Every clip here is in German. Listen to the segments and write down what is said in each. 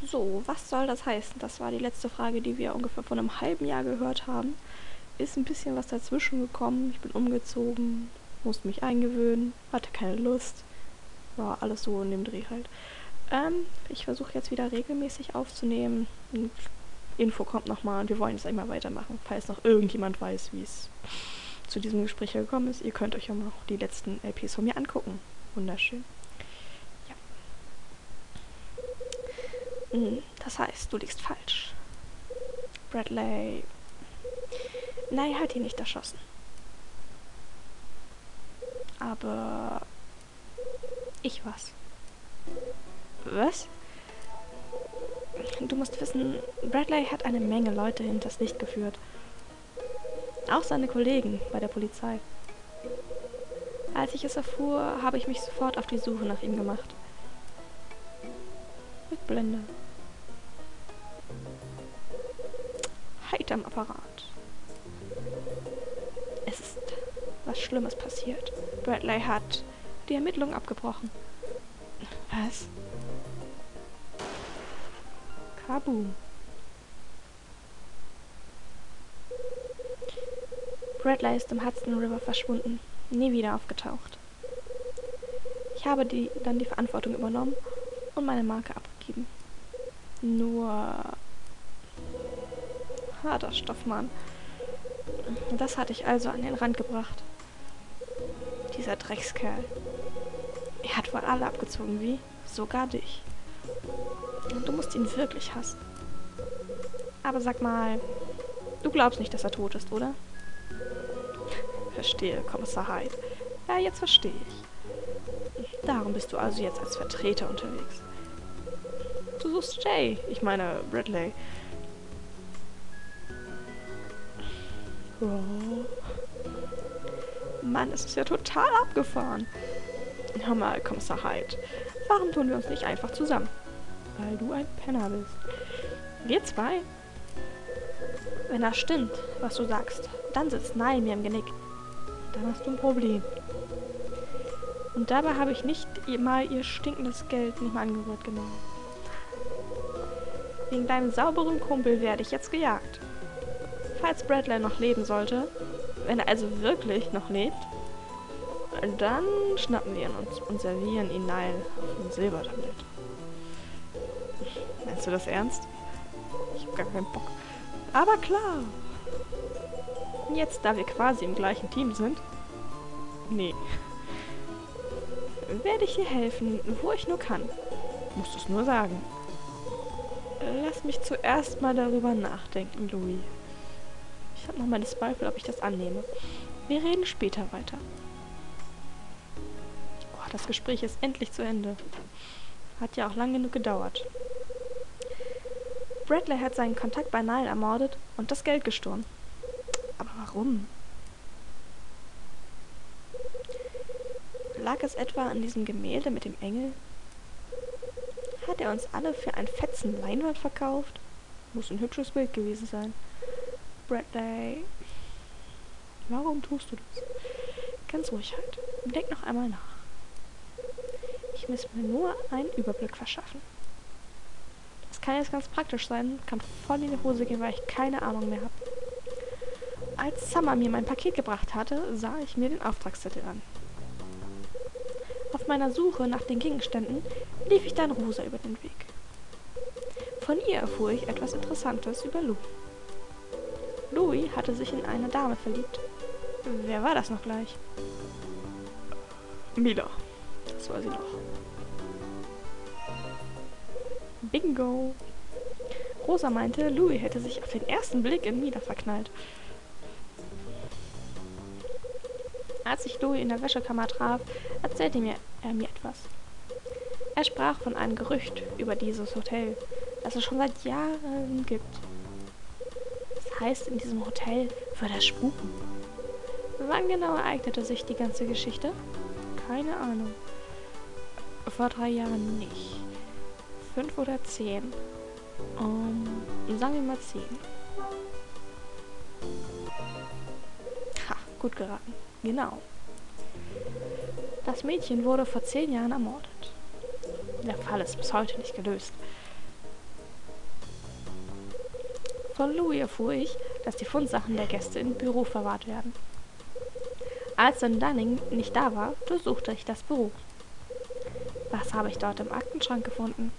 So, was soll das heißen? Das war die letzte Frage, die wir ungefähr vor einem halben Jahr gehört haben. Ist ein bisschen was dazwischen gekommen. Ich bin umgezogen, musste mich eingewöhnen, hatte keine Lust. War alles so in dem Dreh halt. Ich versuche jetzt wieder regelmäßig aufzunehmen. Info kommt nochmal und wir wollen jetzt einmal weitermachen. Falls noch irgendjemand weiß, wie es zu diesem Gespräch gekommen ist, ihr könnt euch ja mal noch die letzten LPs von mir angucken. Wunderschön. Ja. Das heißt, du liegst falsch. Bradley... Nein, er hat ihn nicht erschossen. Aber... ich war's. Was? Du musst wissen, Bradley hat eine Menge Leute hinters Licht geführt. Auch seine Kollegen bei der Polizei. Als ich es erfuhr, habe ich mich sofort auf die Suche nach ihm gemacht. Mit Blende. Hyde am Apparat. Es ist was Schlimmes passiert. Bradley hat die Ermittlungen abgebrochen. Was? Kaboom. Bradley ist im Hudson River verschwunden, nie wieder aufgetaucht. Ich habe dann die Verantwortung übernommen und meine Marke abgegeben. Nur... harter Stoff, Mann. Das hatte ich also an den Rand gebracht. Dieser Dreckskerl. Er hat wohl alle abgezogen, wie? Sogar dich. Und du musst ihn wirklich hassen. Aber sag mal, du glaubst nicht, dass er tot ist, oder? Verstehe, Kommissar Hyde. Ja, jetzt verstehe ich. Darum bist du also jetzt als Vertreter unterwegs. Du suchst Jay, ich meine Bradley. Oh. Mann, es ist ja total abgefahren. Hör mal, Kommissar Hyde, warum tun wir uns nicht einfach zusammen? Weil du ein Penner bist. Wir zwei? Wenn das stimmt, was du sagst, dann sitzt Neue mir im Genick. Dann hast du ein Problem. Und dabei habe ich nicht mal ihr stinkendes Geld nicht mal angerührt, genau. Wegen deinem sauberen Kumpel werde ich jetzt gejagt. Falls Bradley noch leben sollte, wenn er also wirklich noch lebt, dann schnappen wir ihn und servieren ihn Nile auf dem Silbertablett. Meinst du das ernst? Ich hab gar keinen Bock. Aber klar. Jetzt, da wir quasi im gleichen Team sind, nee, werde ich dir helfen, wo ich nur kann. Musst du es nur sagen. Lass mich zuerst mal darüber nachdenken, Louie. Ich habe noch meine Zweifel, ob ich das annehme. Wir reden später weiter. Oh, das Gespräch ist endlich zu Ende. Hat ja auch lang genug gedauert. Bradley hat seinen Kontakt bei Nile ermordet und das Geld gestohlen. Aber warum? Lag es etwa an diesem Gemälde mit dem Engel? Hat er uns alle für ein Fetzen Leinwand verkauft? Muss ein hübsches Bild gewesen sein. Bradley, warum tust du das? Ganz ruhig halt. Denk noch einmal nach. Ich muss mir nur einen Überblick verschaffen. Das kann jetzt ganz praktisch sein, kann voll in die Hose gehen, weil ich keine Ahnung mehr habe. Als Summer mir mein Paket gebracht hatte, sah ich mir den Auftragszettel an. Auf meiner Suche nach den Gegenständen lief ich dann Rosa über den Weg. Von ihr erfuhr ich etwas Interessantes über Louie. Louie hatte sich in eine Dame verliebt. Wer war das noch gleich? Mila. Das war sie noch. Bingo! Rosa meinte, Louie hätte sich auf den ersten Blick in Mila verknallt. Als ich Louie in der Wäschekammer traf, erzählte er mir etwas. Er sprach von einem Gerücht über dieses Hotel, das es schon seit Jahren gibt. Das heißt, in diesem Hotel würde es spuken. Wann genau ereignete sich die ganze Geschichte? Keine Ahnung. Vor 3 Jahren nicht. 5 oder 10. Sagen wir mal 10. Ha, gut geraten. Genau. Das Mädchen wurde vor 10 Jahren ermordet. Der Fall ist bis heute nicht gelöst. Von Louie erfuhr ich, dass die Fundsachen der Gäste im Büro verwahrt werden. Als dann Dunning nicht da war, durchsuchte ich das Büro. Was habe ich dort im Aktenschrank gefunden?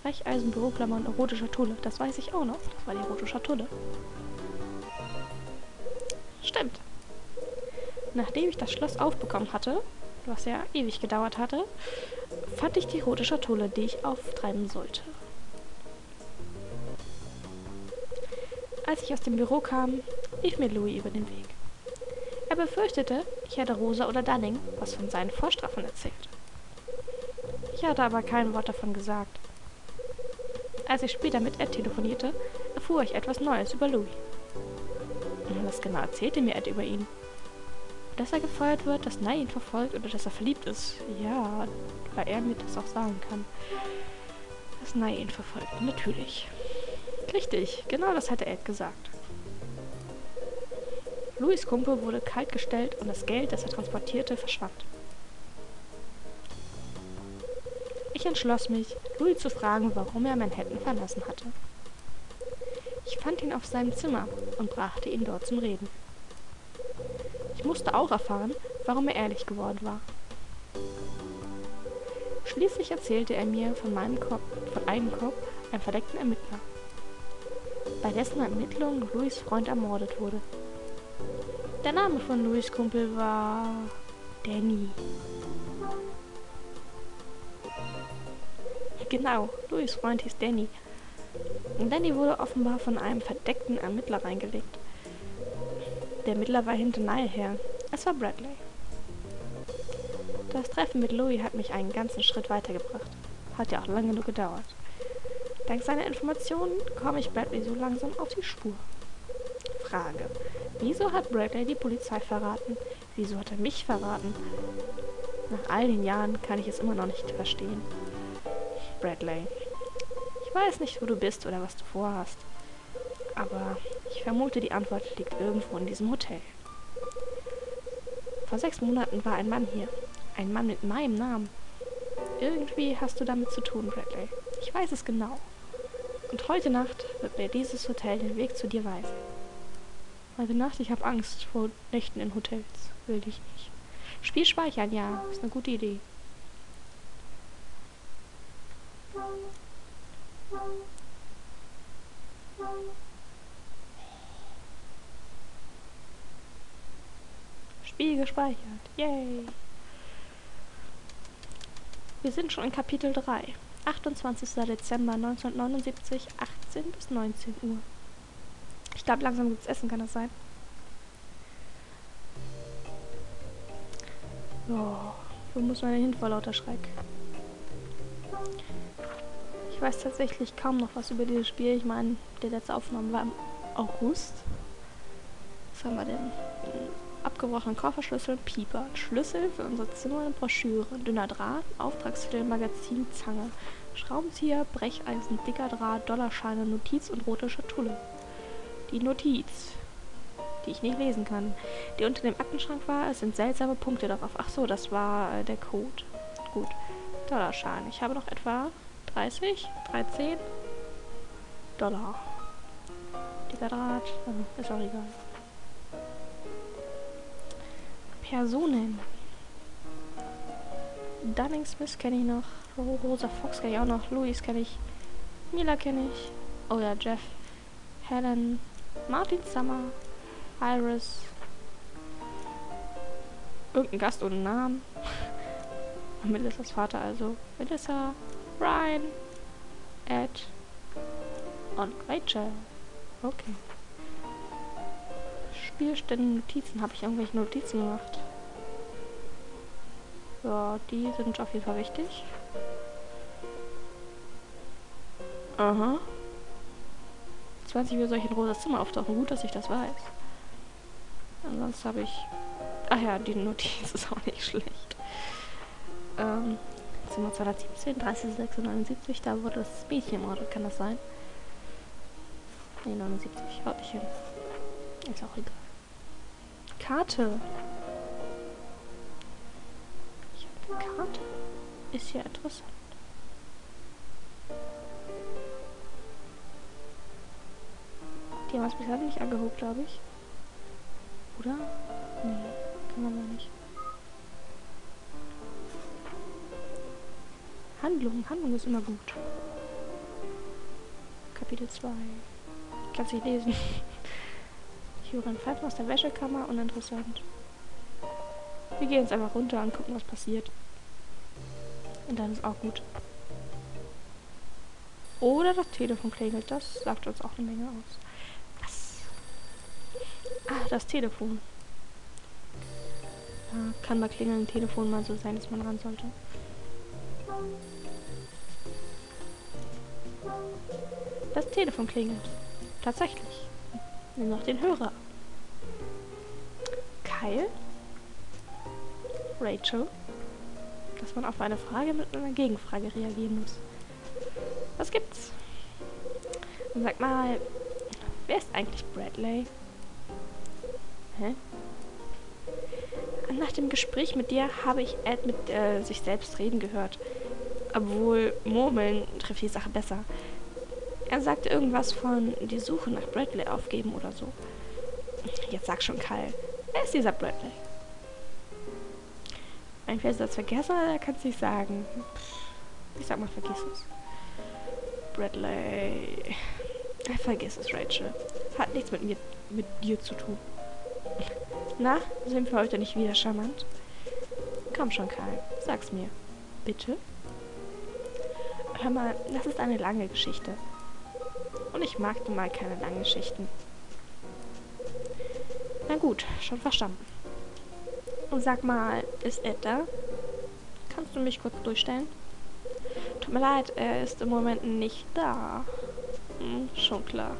Brecheisen, Büroklammern, rote Schatulle. Das weiß ich auch noch. Das war die rote Schatulle. Stimmt. Nachdem ich das Schloss aufbekommen hatte, was ja ewig gedauert hatte, fand ich die rote Schatulle, die ich auftreiben sollte. Als ich aus dem Büro kam, lief mir Louie über den Weg. Er befürchtete, ich hätte Rosa oder Dunning was von seinen Vorstrafen erzählt. Ich hatte aber kein Wort davon gesagt. Als ich später mit Ed telefonierte, erfuhr ich etwas Neues über Louie. Was genau erzählte mir Ed über ihn? Dass er gefeuert wird, dass neue ihn verfolgt oder dass er verliebt ist. Ja, weil er mir das auch sagen kann. Dass neue ihn verfolgt, natürlich. Richtig, genau das hatte Ed gesagt. Louis Kumpel wurde kaltgestellt und das Geld, das er transportierte, verschwand. Ich entschloss mich, Louis zu fragen, warum er Manhattan verlassen hatte. Ich fand ihn auf seinem Zimmer und brachte ihn dort zum Reden. Ich musste auch erfahren, warum er ehrlich geworden war. Schließlich erzählte er mir von einem Cop, einem verdeckten Ermittler, bei dessen Ermittlungen Louis' Freund ermordet wurde. Der Name von Louis' Kumpel war Danny. Genau, Louis' Freund hieß Danny. Und Danny wurde offenbar von einem verdeckten Ermittler reingelegt. Der Ermittler war hinter Nile her. Es war Bradley. Das Treffen mit Louie hat mich einen ganzen Schritt weitergebracht. Hat ja auch lange genug gedauert. Dank seiner Informationen komme ich Bradley so langsam auf die Spur. Frage: Wieso hat Bradley die Polizei verraten? Wieso hat er mich verraten? Nach all den Jahren kann ich es immer noch nicht verstehen. Bradley, ich weiß nicht, wo du bist oder was du vorhast. Aber ich vermute, die Antwort liegt irgendwo in diesem Hotel. Vor 6 Monaten war ein Mann hier. Ein Mann mit meinem Namen. Irgendwie hast du damit zu tun, Bradley. Ich weiß es genau. Und heute Nacht wird mir dieses Hotel den Weg zu dir weisen. Heute Nacht, ich habe Angst vor Nächten in Hotels. Will ich nicht. Spiel speichern, ja. Ist eine gute Idee. Spiel gespeichert. Yay. Wir sind schon in Kapitel 3. 28. Dezember 1979, 18 bis 19 Uhr. Ich glaube, langsam gibt's Essen, kann das sein? Oh, wo muss man denn hin vor lauter Schreck? Ich weiß tatsächlich kaum noch was über dieses Spiel. Ich meine, die letzte Aufnahme war im August. Was haben wir denn? Abgebrochenen Kofferschlüssel, Pieper, Schlüssel für unser Zimmer, eine Broschüre, dünner Draht, Auftragszettel, Magazin, Zange, Schraubenzieher, Brecheisen, dicker Draht, Dollarscheine, Notiz und rote Schatulle. Die Notiz, die ich nicht lesen kann, die unter dem Aktenschrank war, es sind seltsame Punkte darauf. Ach so, das war der Code. Gut, Dollarschein. Ich habe noch etwa 13 Dollar. Dicker Draht, ist auch egal. Personen. Dunning Smith kenne ich noch. Rosa Fox kenne ich auch noch. Louis kenne ich. Mila kenne ich. Oh ja, Jeff. Helen. Martin Summer. Iris. Irgendein Gast ohne Namen. Melissas Vater also. Melissa. Ryan. Ed. Und Rachel. Okay. Spielstände, Notizen. Habe ich irgendwelche Notizen gemacht? Ja, die sind auf jeden Fall wichtig. Aha. 20 Uhr soll ich in Rosas Zimmer auftauchen. Gut, dass ich das weiß. Ansonsten habe ich... Ach ja, die Notiz ist auch nicht schlecht. Zimmer 217, 30,679. Da wurde das Mädchen ermordet. Kann das sein? Ne, 79. Haut nicht hin. Ist auch egal. Karte. Ich habe eine Karte. Ist ja interessant. Die haben wir bisher nicht angeguckt, glaube ich. Oder? Nee, kann man mal nicht. Handlung ist immer gut. Kapitel 2. Ich kann es nicht lesen. Ich höre ein Pfeifen aus der Wäschekammer, uninteressant. Wir gehen jetzt einfach runter und gucken, was passiert. Und dann ist auch gut. Oder das Telefon klingelt, das sagt uns auch eine Menge aus. Was? Ah, das Telefon. Ja, kann bei klingelndem Telefon mal so sein, dass man ran sollte. Das Telefon klingelt. Tatsächlich. Nimm noch den Hörer. Kyle? Rachel? Dass man auf eine Frage mit einer Gegenfrage reagieren muss. Was gibt's? Und sag mal, wer ist eigentlich Bradley? Hä? Nach dem Gespräch mit dir habe ich Ed mit sich selbst reden gehört. Obwohl Murmeln trifft die Sache besser. Er sagte irgendwas von die Suche nach Bradley aufgeben oder so. Jetzt sag schon, Kyle. Wer ist dieser Bradley? Ein Satz vergessen, er kann es nicht sagen. Ich sag mal, vergiss es. Bradley. Vergiss es, Rachel. Hat nichts mit dir zu tun. Na, sind wir heute nicht wieder charmant? Komm schon, Kyle. Sag's mir. Bitte? Hör mal, das ist eine lange Geschichte. Und ich mag nun mal keine langen Geschichten. Na gut, schon verstanden. Und sag mal, ist Ed da? Kannst du mich kurz durchstellen? Tut mir leid, er ist im Moment nicht da. Schon klar.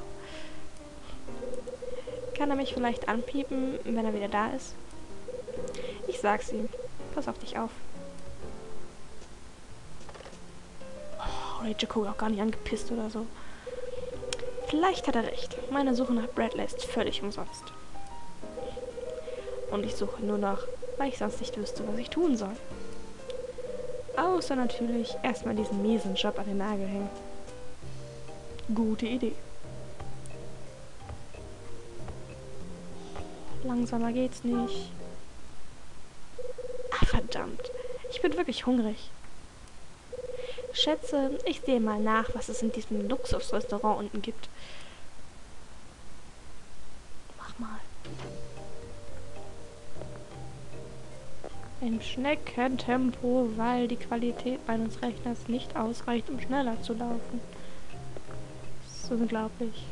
Kann er mich vielleicht anpiepen, wenn er wieder da ist? Ich sag's ihm. Pass auf dich auf. Oh, Rachel guckt auch gar nicht angepisst oder so. Vielleicht hat er recht. Meine Suche nach Bradley ist völlig umsonst. Und ich suche nur noch, weil ich sonst nicht wüsste, was ich tun soll. Außer natürlich erstmal diesen miesen Job an den Nagel hängen. Gute Idee. Langsamer geht's nicht. Ah, verdammt. Ich bin wirklich hungrig. Schätze, ich sehe mal nach, was es in diesem Luxusrestaurant unten gibt. Mach mal. Im Schneckentempo, weil die Qualität meines Rechners nicht ausreicht, um schneller zu laufen. Es ist unglaublich,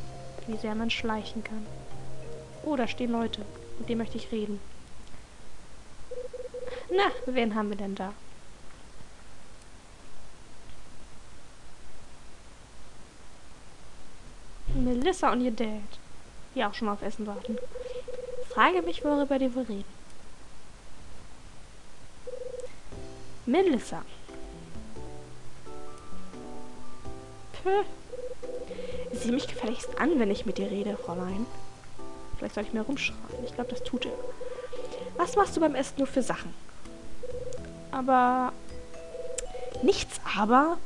wie sehr man schleichen kann. Oh, da stehen Leute. Mit denen möchte ich reden. Na, wen haben wir denn da? Melissa und ihr Dad, die auch schon auf Essen warten. Frage mich, worüber die wohl reden. Melissa. Puh. Sieh mich gefälligst an, wenn ich mit dir rede, Fräulein. Vielleicht soll ich mehr rumschreien. Ich glaube, das tut er. Was machst du beim Essen nur für Sachen? Aber... Nichts aber...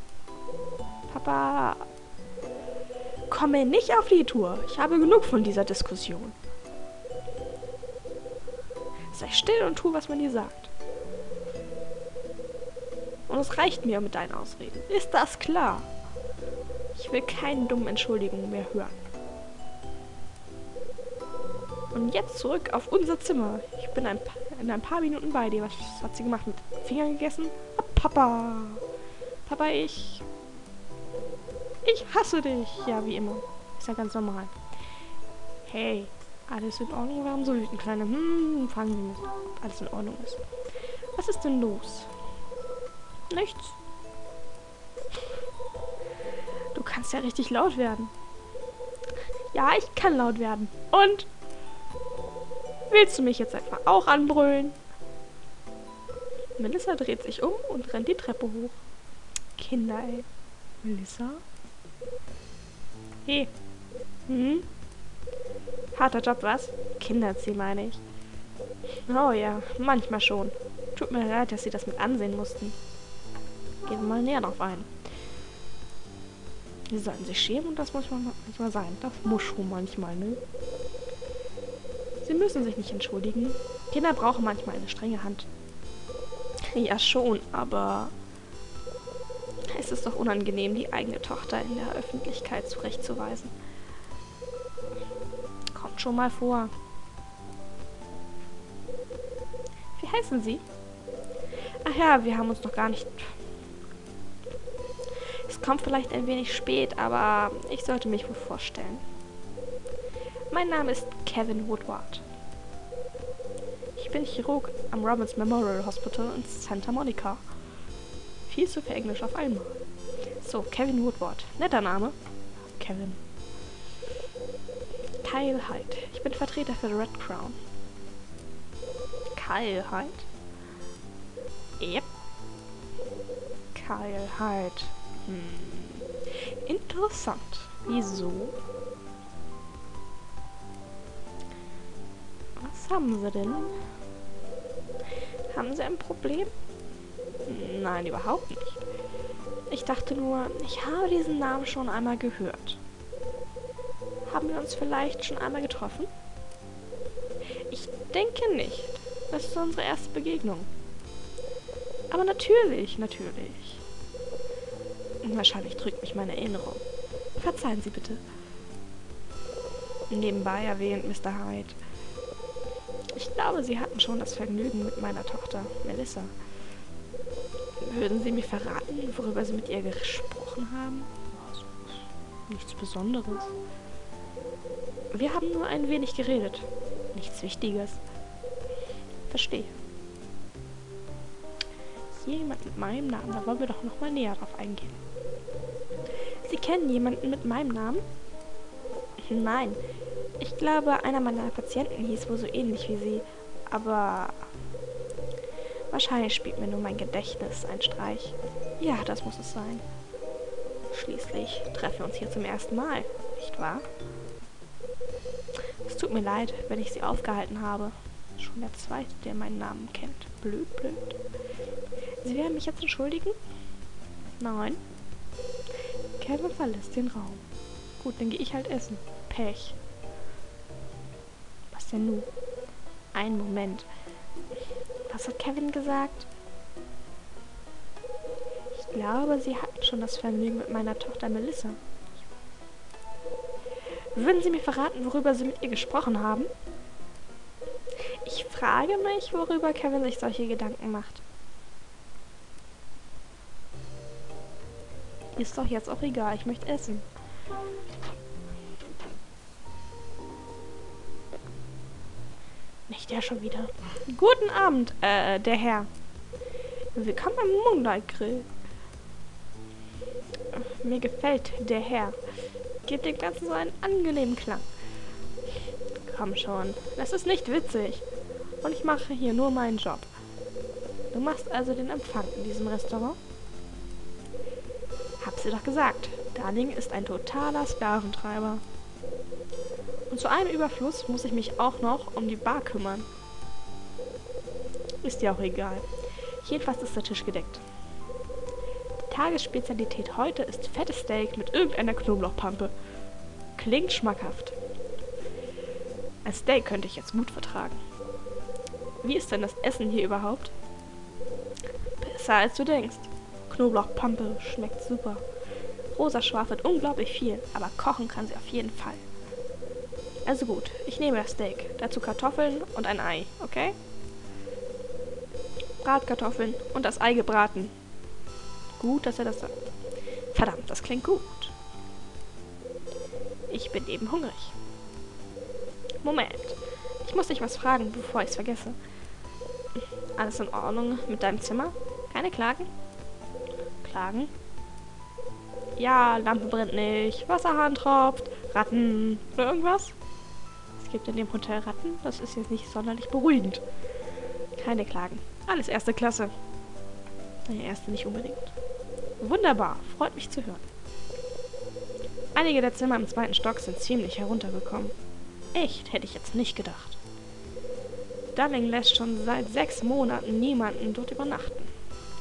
Papa... Komme nicht auf die Tour. Ich habe genug von dieser Diskussion. Sei still und tu, was man dir sagt. Und es reicht mir mit deinen Ausreden. Ist das klar? Ich will keine dummen Entschuldigungen mehr hören. Und jetzt zurück auf unser Zimmer. Ich bin in ein paar Minuten bei dir. Was hat sie gemacht? Mit Fingern gegessen? Oh, Papa! Papa, ich hasse dich. Ja, wie immer. Ist ja ganz normal. Hey, alles in Ordnung? Warum so wütend, Kleine? Fragen wir müssen, ob alles in Ordnung ist. Was ist denn los? Nichts. Du kannst ja richtig laut werden. Ja, ich kann laut werden. Und? Willst du mich jetzt etwa auch anbrüllen? Melissa dreht sich um und rennt die Treppe hoch. Kinder, ey. Melissa? Hey. Harter Job, was? Kinderzieh, meine ich. Oh ja, manchmal schon. Tut mir leid, dass Sie das mit ansehen mussten. Gehen wir mal näher drauf ein. Sie sollten sich schämen und das muss manchmal sein. Das muss schon manchmal, ne? Sie müssen sich nicht entschuldigen. Kinder brauchen manchmal eine strenge Hand. Ja schon, aber es ist doch unangenehm, die eigene Tochter in der Öffentlichkeit zurechtzuweisen. Kommt schon mal vor. Wie heißen Sie? Ach ja, wir haben uns noch gar nicht... Es kommt vielleicht ein wenig spät, aber ich sollte mich wohl vorstellen. Mein Name ist Kevin Woodward. Ich bin Chirurg am Robbins Memorial Hospital in Santa Monica. Viel zu viel Englisch auf einmal. So, Kevin Woodward. Netter Name. Kevin. Kyle Hyde. Ich bin Vertreter für Red Crown. Kyle Hyde? Yep. Kyle Hyde. Interessant. Wieso? Was haben Sie denn? Haben Sie ein Problem? Nein, überhaupt nicht. Ich dachte nur, ich habe diesen Namen schon einmal gehört. Haben wir uns vielleicht schon einmal getroffen? Ich denke nicht. Das ist unsere erste Begegnung. Aber natürlich. Wahrscheinlich drückt mich meine Erinnerung. Verzeihen Sie bitte. Nebenbei erwähnt, Mr. Hyde. Ich glaube, Sie hatten schon das Vergnügen mit meiner Tochter, Melissa. Würden Sie mir verraten, worüber Sie mit ihr gesprochen haben? Also, nichts Besonderes. Wir haben nur ein wenig geredet. Nichts Wichtiges. Verstehe. Jemand mit meinem Namen, da wollen wir doch noch mal näher drauf eingehen. Sie kennen jemanden mit meinem Namen? Nein. Ich glaube, einer meiner Patienten hieß wohl so ähnlich wie Sie, aber wahrscheinlich spielt mir nur mein Gedächtnis einen Streich. Ja, das muss es sein. Schließlich treffen wir uns hier zum ersten Mal, nicht wahr? Es tut mir leid, wenn ich Sie aufgehalten habe. Schon der Zweite, der meinen Namen kennt. Blöd. Sie werden mich jetzt entschuldigen? Nein. Kevin verlässt den Raum. Gut, dann gehe ich halt essen. Pech. Was denn nun? Einen Moment. Was hat Kevin gesagt? Ich glaube, Sie hatten schon das Vergnügen mit meiner Tochter Melissa. Würden Sie mir verraten, worüber Sie mit ihr gesprochen haben? Ich frage mich, worüber Kevin sich solche Gedanken macht. Ist doch jetzt auch egal, ich möchte essen. Nicht der schon wieder. Guten Abend, der Herr. Willkommen am Moonlight Grill. Mir gefällt der Herr. Gibt dem Ganzen so einen angenehmen Klang. Komm schon, das ist nicht witzig. Und ich mache hier nur meinen Job. Du machst also den Empfang in diesem Restaurant? Hab's dir doch gesagt, Darling ist ein totaler Sklaventreiber. Und zu einem Überfluss muss ich mich auch noch um die Bar kümmern. Ist dir auch egal. Jedenfalls ist der Tisch gedeckt. Die Tagesspezialität heute ist fettes Steak mit irgendeiner Knoblauchpampe. Klingt schmackhaft. Ein Steak könnte ich jetzt gut vertragen. Wie ist denn das Essen hier überhaupt? Besser als du denkst. Knoblauchpampe schmeckt super. Rosa schwafelt unglaublich viel, aber kochen kann sie auf jeden Fall. Also gut, ich nehme das Steak. Dazu Kartoffeln und ein Ei, okay? Bratkartoffeln und das Ei gebraten. Gut, dass er das sagt. Verdammt, das klingt gut. Ich bin eben hungrig. Moment, ich muss dich was fragen, bevor ich es vergesse. Alles in Ordnung mit deinem Zimmer? Keine Klagen? Klagen? Ja, Lampe brennt nicht, Wasserhahn tropft, Ratten oder irgendwas? Es gibt in dem Hotel Ratten, das ist jetzt nicht sonderlich beruhigend. Keine Klagen. Alles erste Klasse. Naja, erste nicht unbedingt. Wunderbar, freut mich zu hören. Einige der Zimmer im 2. Stock sind ziemlich heruntergekommen. Echt, hätte ich jetzt nicht gedacht. Darling lässt schon seit 6 Monaten niemanden dort übernachten.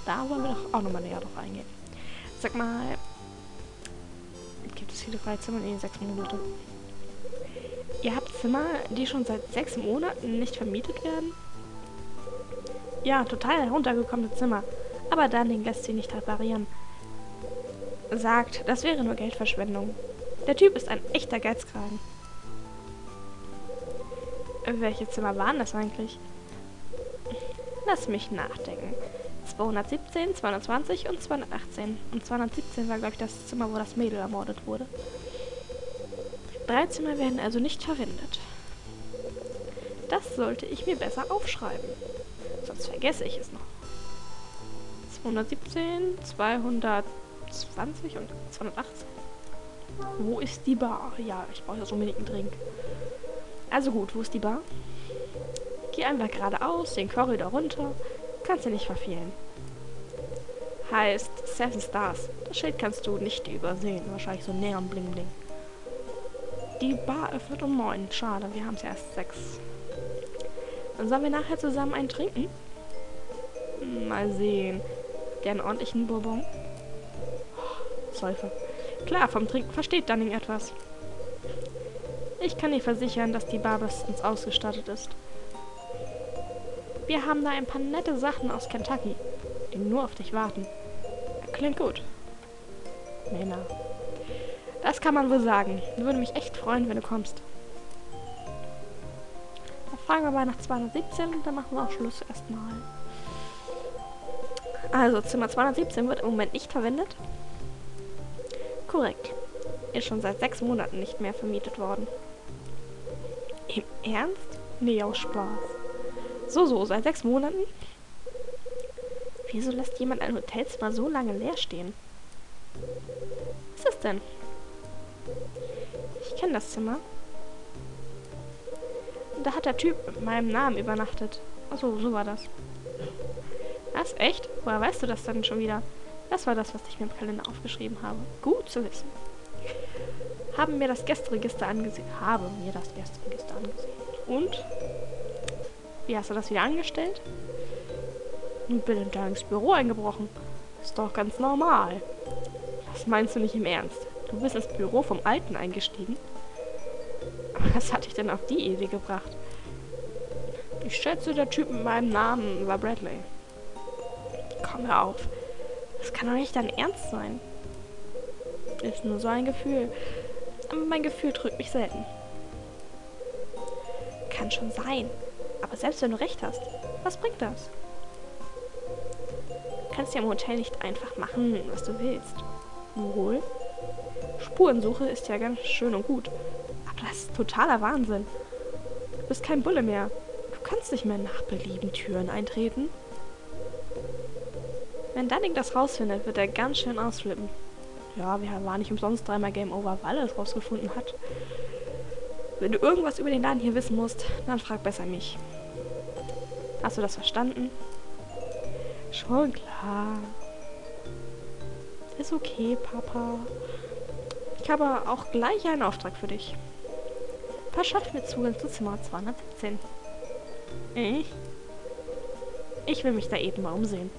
Da wollen wir doch auch nochmal näher drauf eingehen. Sag mal, ist hier 13 und 6 Monate. Ihr habt Zimmer, die schon seit 6 Monaten nicht vermietet werden? Ja, total heruntergekommene Zimmer. Aber Dunning lässt sie nicht reparieren. Sagt, das wäre nur Geldverschwendung. Der Typ ist ein echter Geizkragen. Welche Zimmer waren das eigentlich? Lass mich nachdenken. 217, 220 und 218. Und 217 war, glaube ich, das Zimmer, wo das Mädel ermordet wurde. 3 Zimmer werden also nicht verwendet. Das sollte ich mir besser aufschreiben. Sonst vergesse ich es noch. 217, 220 und 218. Wo ist die Bar? Ja, ich brauche jetzt unbedingt einen Drink. Also gut, wo ist die Bar? Geh einfach geradeaus, den Korridor runter. Kannst du nicht verfehlen. Heißt 7 Stars. Das Schild kannst du nicht übersehen. Wahrscheinlich so Neon Bling Bling. Die Bar öffnet um 9. Schade, wir haben es ja erst 6. Dann sollen wir nachher zusammen einen trinken? Mal sehen. Gern ordentlichen Bourbon? Säufer. Klar, vom Trinken versteht Dunning etwas. Ich kann dir versichern, dass die Bar bestens ausgestattet ist. Wir haben da ein paar nette Sachen aus Kentucky, die nur auf dich warten. Klingt gut. Männer. Das kann man wohl sagen. Würde mich echt freuen, wenn du kommst. Dann fragen wir mal nach 217 und dann machen wir auch Schluss erstmal. Also, Zimmer 217 wird im Moment nicht verwendet. Korrekt. Ist schon seit 6 Monaten nicht mehr vermietet worden. Im Ernst? Nee, aus Spaß. So, seit 6 Monaten? Wieso lässt jemand ein Hotelzimmer so lange leer stehen? Was ist denn? Ich kenne das Zimmer. Da hat der Typ mit meinem Namen übernachtet. Achso, so war das. Was? Echt? Woher weißt du das dann schon wieder? Das war das, was ich mir im Kalender aufgeschrieben habe. Gut zu wissen. Habe mir das Gästeregister angesehen. Und? Wie hast du das wieder angestellt? Und bin in Dunnings Büro eingebrochen. Ist doch ganz normal. Das meinst du nicht im Ernst? Du bist ins Büro vom Alten eingestiegen? Was hat dich denn auf die Idee gebracht? Ich schätze, der Typ mit meinem Namen war Bradley. Komm, hör auf. Das kann doch nicht dein Ernst sein. Ist nur so ein Gefühl. Aber mein Gefühl trügt mich selten. Kann schon sein. Aber selbst wenn du recht hast, was bringt das? Du kannst ja im Hotel nicht einfach machen, was du willst. Wohl? Spurensuche ist ja ganz schön und gut. Aber das ist totaler Wahnsinn. Du bist kein Bulle mehr. Du kannst nicht mehr nach Belieben Türen eintreten. Wenn Dunning das rausfindet, wird er ganz schön ausflippen. Ja, wir waren nicht umsonst 3-mal Game Over, weil er es rausgefunden hat. Wenn du irgendwas über den Laden hier wissen musst, dann frag besser mich. Hast du das verstanden? Schon klar. Ist okay, Papa. Ich habe auch gleich einen Auftrag für dich. Verschaff mir Zugang zu Zimmer 217. Ich will mich da eben mal umsehen.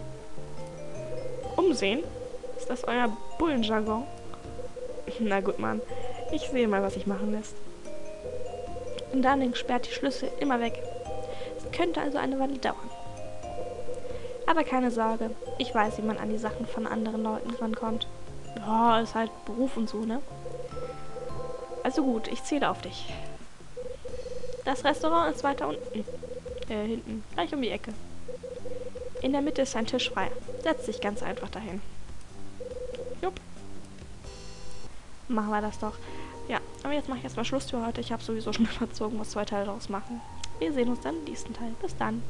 Umsehen? Ist das euer Bullenjargon? Na gut, Mann. Ich sehe mal, was sich machen lässt. Und Dunning sperrt die Schlüssel immer weg. Es könnte also eine Weile dauern. Aber keine Sorge. Ich weiß, wie man an die Sachen von anderen Leuten rankommt. Ja, ist halt Beruf und so, ne? Also gut, ich zähle auf dich. Das Restaurant ist weiter unten. Hinten. Gleich um die Ecke. In der Mitte ist ein Tisch frei. Setz dich ganz einfach dahin. Jupp. Machen wir das doch. Ja, aber jetzt mache ich erstmal Schluss für heute. Ich habe sowieso schon überzogen, muss 2 Teile daraus machen. Wir sehen uns dann im nächsten Teil. Bis dann.